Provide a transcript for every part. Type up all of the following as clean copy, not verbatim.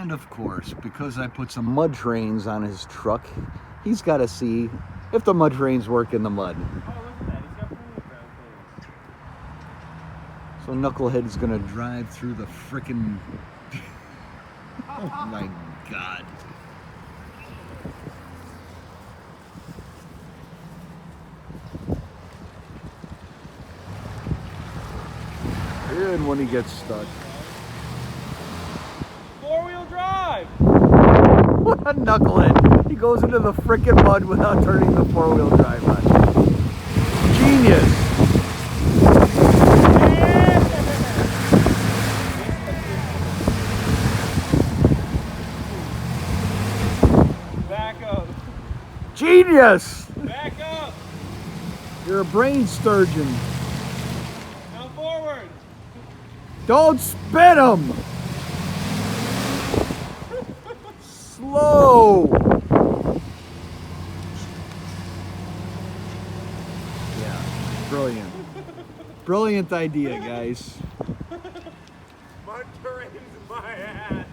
And of course, because I put some mud trains on his truck, he's got to see if the mud trains work in the mud. Oh, look at that. He's got plenty of ground clearance. So Knucklehead's gonna drive through the frickin' oh my god. And when he gets stuck. Four-wheel drive! What a knucklehead. He goes into the frickin' mud without turning the four-wheel drive on. Genius. Back up. Genius. Back up. You're a brain sturgeon. Now forward. Don't spin him. Slow. Yeah, brilliant. Brilliant idea, guys. Mud terrain's my ass.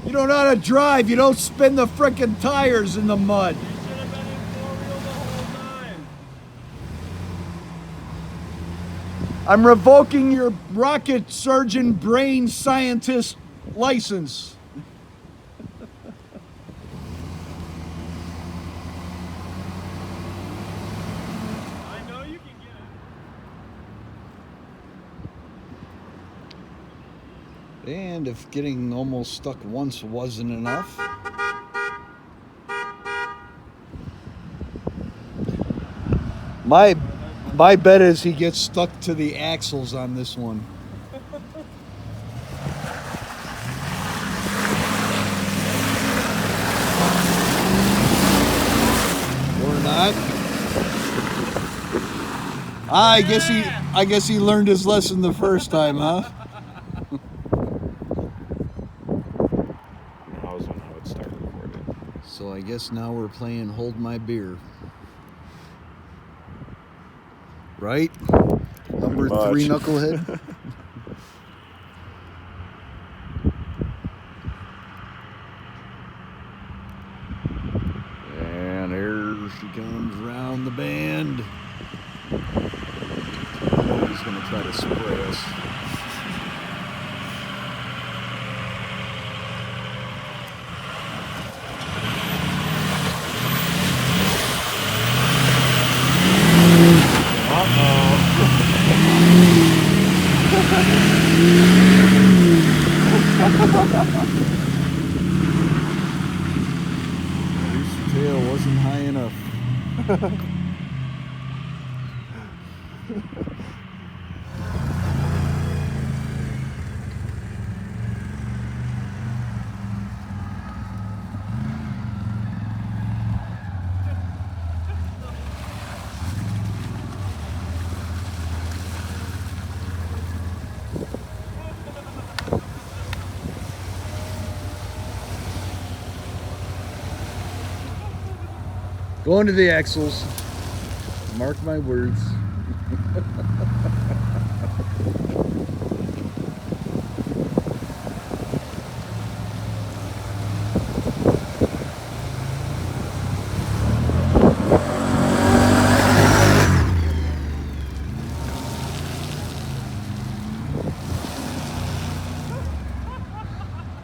You don't know how to drive. You don't spin the frickin' tires in the mud. You should have been in four-wheel the whole time. I'm revoking your rocket surgeon brain scientist license. I know you can get it. And if getting almost stuck once wasn't enough, my bet is he gets stuck to the axles on this one. Or not. I guess he learned his lesson the first time, huh? That was when I would start recording. So I guess now we're playing Hold My Beer. Right? Number 3 knucklehead. And here she comes round the bend. Oh, he's gonna try to spray us. At least the tail wasn't high enough. Going to the axles. Mark my words.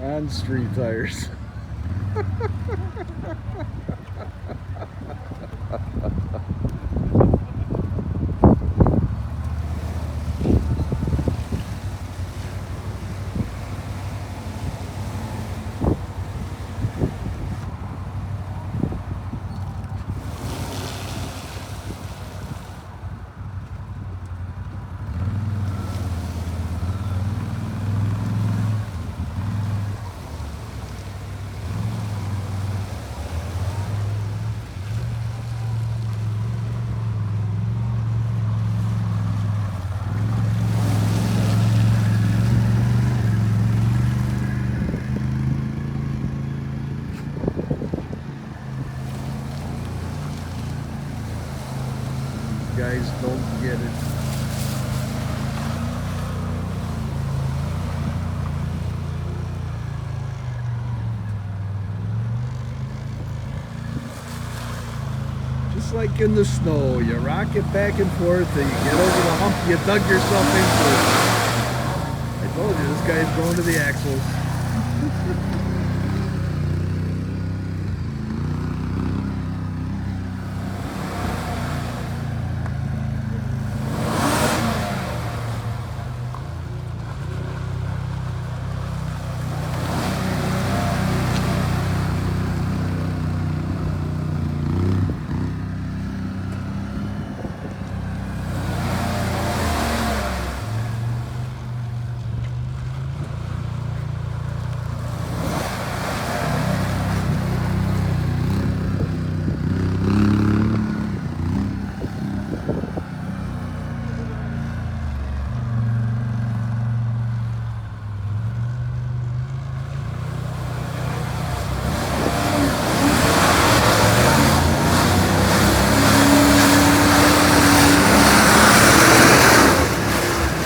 On street tires. Guys don't get it. like in the snow. You rock it back and forth and you get over the hump you dug yourself into. I told you, this guy's going to the axles.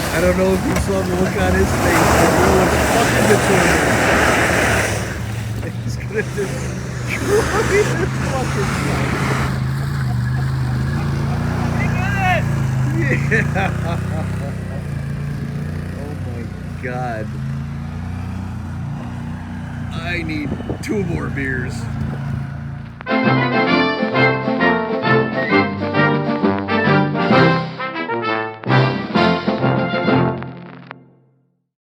I don't know if you saw the look on his face, but he was fucking determined. He's gonna destroy this fucking thing. Yeah. Oh my god. I need 2 more beers.